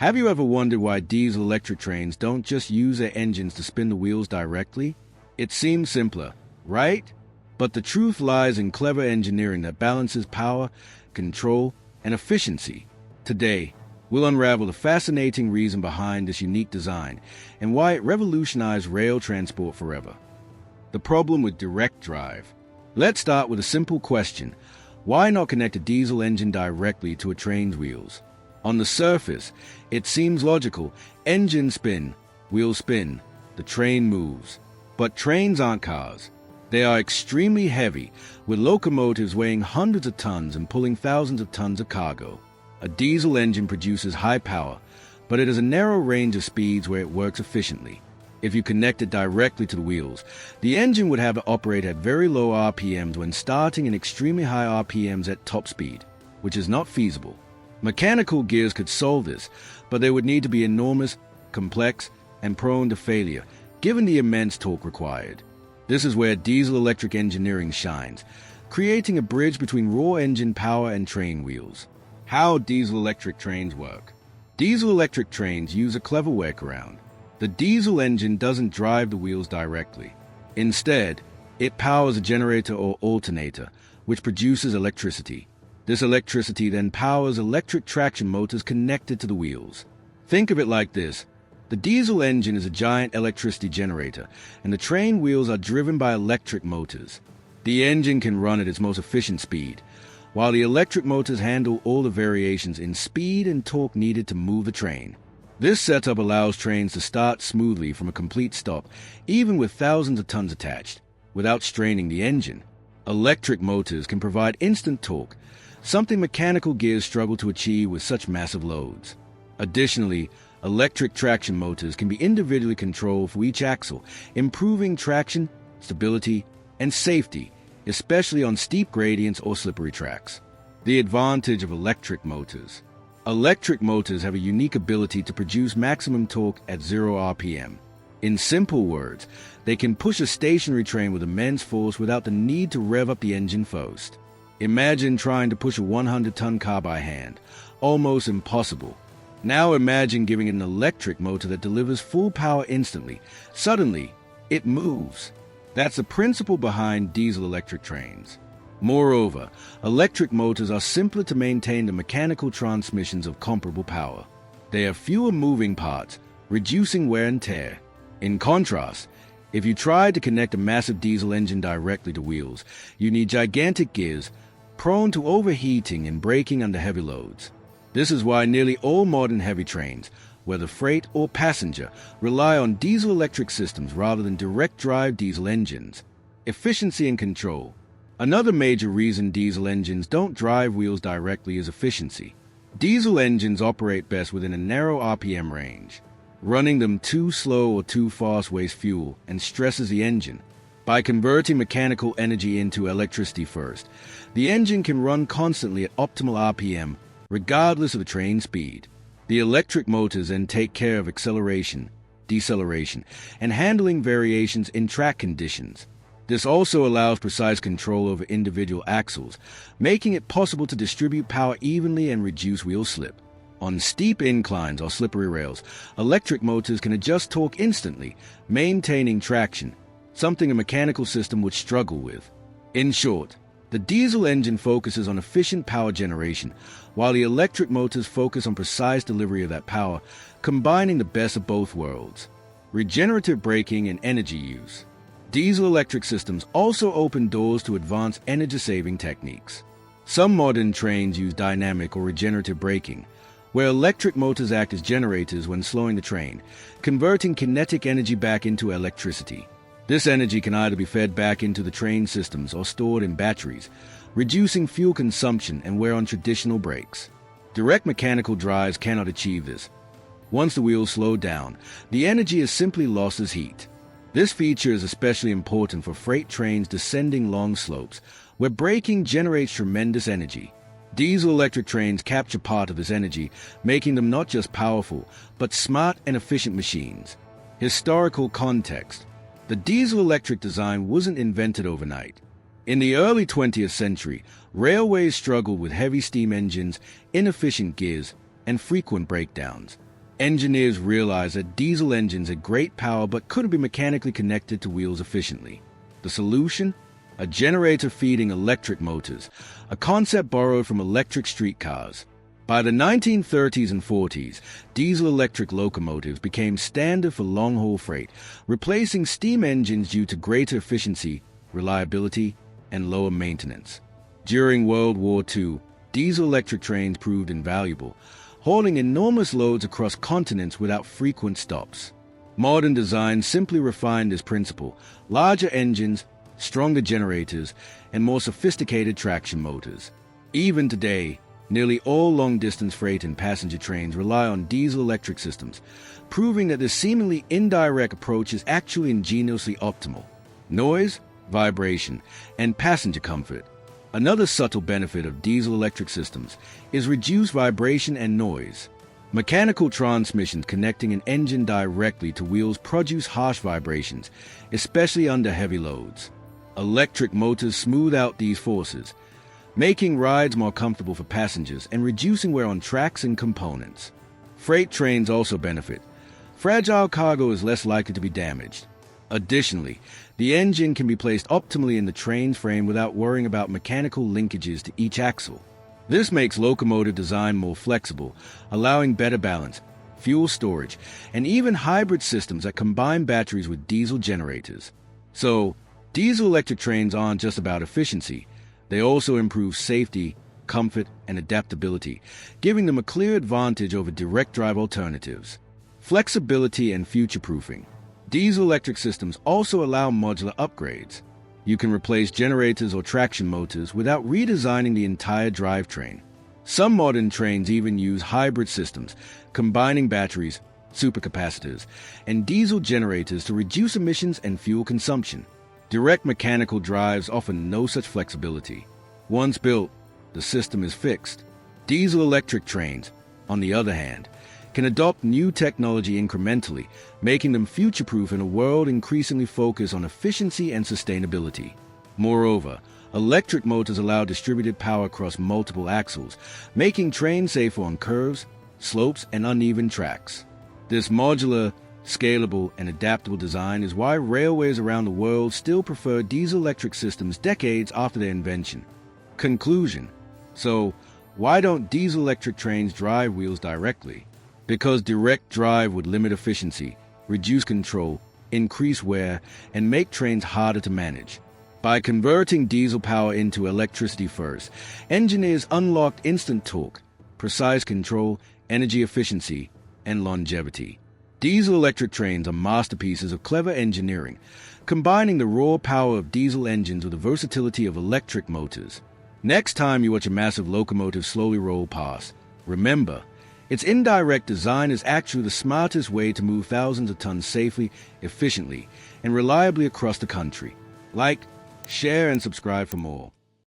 Have you ever wondered why diesel-electric trains don't just use their engines to spin the wheels directly? It seems simpler, right? But the truth lies in clever engineering that balances power, control, and efficiency. Today, we'll unravel the fascinating reason behind this unique design and why it revolutionized rail transport forever. The problem with direct drive. Let's start with a simple question. Why not connect a diesel engine directly to a train's wheels? On the surface, it seems logical. Engine spin, wheels spin, the train moves. But trains aren't cars. They are extremely heavy, with locomotives weighing hundreds of tons and pulling thousands of tons of cargo. A diesel engine produces high power, but it has a narrow range of speeds where it works efficiently. If you connect it directly to the wheels, the engine would have to operate at very low RPMs when starting and extremely high RPMs at top speed, which is not feasible. Mechanical gears could solve this, but they would need to be enormous, complex, and prone to failure, given the immense torque required. This is where diesel-electric engineering shines, creating a bridge between raw engine power and train wheels. How diesel-electric trains work. Diesel-electric trains use a clever workaround. The diesel engine doesn't drive the wheels directly. Instead, it powers a generator or alternator, which produces electricity. This electricity then powers electric traction motors connected to the wheels. Think of it like this. The diesel engine is a giant electricity generator, and the train wheels are driven by electric motors. The engine can run at its most efficient speed, while the electric motors handle all the variations in speed and torque needed to move the train. This setup allows trains to start smoothly from a complete stop, even with thousands of tons attached, without straining the engine. Electric motors can provide instant torque, something mechanical gears struggle to achieve with such massive loads. Additionally, electric traction motors can be individually controlled for each axle, improving traction, stability, and safety, especially on steep gradients or slippery tracks. The advantage of electric motors. Electric motors have a unique ability to produce maximum torque at 0 RPM. In simple words, they can push a stationary train with immense force without the need to rev up the engine first. Imagine trying to push a 100-ton car by hand. Almost impossible. Now imagine giving it an electric motor that delivers full power instantly. Suddenly, it moves. That's the principle behind diesel-electric trains. Moreover, electric motors are simpler to maintain than mechanical transmissions of comparable power. They have fewer moving parts, reducing wear and tear. In contrast, if you try to connect a massive diesel engine directly to wheels, you need gigantic gears, prone to overheating and braking under heavy loads. This is why nearly all modern heavy trains, whether freight or passenger, rely on diesel-electric systems rather than direct-drive diesel engines. Efficiency and control. Another major reason diesel engines don't drive wheels directly is efficiency. Diesel engines operate best within a narrow RPM range. Running them too slow or too fast wastes fuel and stresses the engine. By converting mechanical energy into electricity first, the engine can run constantly at optimal RPM, regardless of the train speed. The electric motors then take care of acceleration, deceleration, and handling variations in track conditions. This also allows precise control over individual axles, making it possible to distribute power evenly and reduce wheel slip. On steep inclines or slippery rails, electric motors can adjust torque instantly, maintaining traction, something a mechanical system would struggle with. In short, the diesel engine focuses on efficient power generation, while the electric motors focus on precise delivery of that power, combining the best of both worlds. Regenerative braking and energy use. Diesel-electric systems also open doors to advanced energy-saving techniques. Some modern trains use dynamic or regenerative braking, where electric motors act as generators when slowing the train, converting kinetic energy back into electricity. This energy can either be fed back into the train systems or stored in batteries, reducing fuel consumption and wear on traditional brakes. Direct mechanical drives cannot achieve this. Once the wheels slow down, the energy is simply lost as heat. This feature is especially important for freight trains descending long slopes, where braking generates tremendous energy. Diesel-electric trains capture part of this energy, making them not just powerful, but smart and efficient machines. Historical context. The diesel-electric design wasn't invented overnight. In the early 20th century, railways struggled with heavy steam engines, inefficient gears, and frequent breakdowns. Engineers realized that diesel engines had great power but couldn't be mechanically connected to wheels efficiently. The solution? A generator feeding electric motors, a concept borrowed from electric streetcars. By the 1930s and 40s, diesel-electric locomotives became standard for long-haul freight, replacing steam engines due to greater efficiency, reliability, and lower maintenance. During World War II, diesel-electric trains proved invaluable, hauling enormous loads across continents without frequent stops. Modern design simply refined this principle: larger engines, stronger generators, and more sophisticated traction motors. Even today, nearly all long-distance freight and passenger trains rely on diesel-electric systems, proving that this seemingly indirect approach is actually ingeniously optimal. Noise, vibration, and passenger comfort. Another subtle benefit of diesel-electric systems is reduced vibration and noise. Mechanical transmissions connecting an engine directly to wheels produce harsh vibrations, especially under heavy loads. Electric motors smooth out these forces, making rides more comfortable for passengers and reducing wear on tracks and components. Freight trains also benefit. Fragile cargo is less likely to be damaged. Additionally, the engine can be placed optimally in the train's frame without worrying about mechanical linkages to each axle. This makes locomotive design more flexible, allowing better balance, fuel storage, and even hybrid systems that combine batteries with diesel generators. So, diesel-electric trains aren't just about efficiency. They also improve safety, comfort, and adaptability, giving them a clear advantage over direct drive alternatives. Flexibility and future-proofing. Diesel-electric systems also allow modular upgrades. You can replace generators or traction motors without redesigning the entire drivetrain. Some modern trains even use hybrid systems, combining batteries, supercapacitors, and diesel generators to reduce emissions and fuel consumption. Direct mechanical drives offer no such flexibility. Once built, the system is fixed. Diesel-electric trains, on the other hand, can adopt new technology incrementally, making them future-proof in a world increasingly focused on efficiency and sustainability. Moreover, electric motors allow distributed power across multiple axles, making trains safer on curves, slopes, and uneven tracks. This modular, scalable, and adaptable design is why railways around the world still prefer diesel-electric systems decades after their invention. Conclusion. So, why don't diesel-electric trains drive wheels directly? Because direct drive would limit efficiency, reduce control, increase wear, and make trains harder to manage. By converting diesel power into electricity first, engineers unlocked instant torque, precise control, energy efficiency, and longevity. Diesel-electric trains are masterpieces of clever engineering, combining the raw power of diesel engines with the versatility of electric motors. Next time you watch a massive locomotive slowly roll past, remember, its indirect design is actually the smartest way to move thousands of tons safely, efficiently, and reliably across the country. Like, share, and subscribe for more.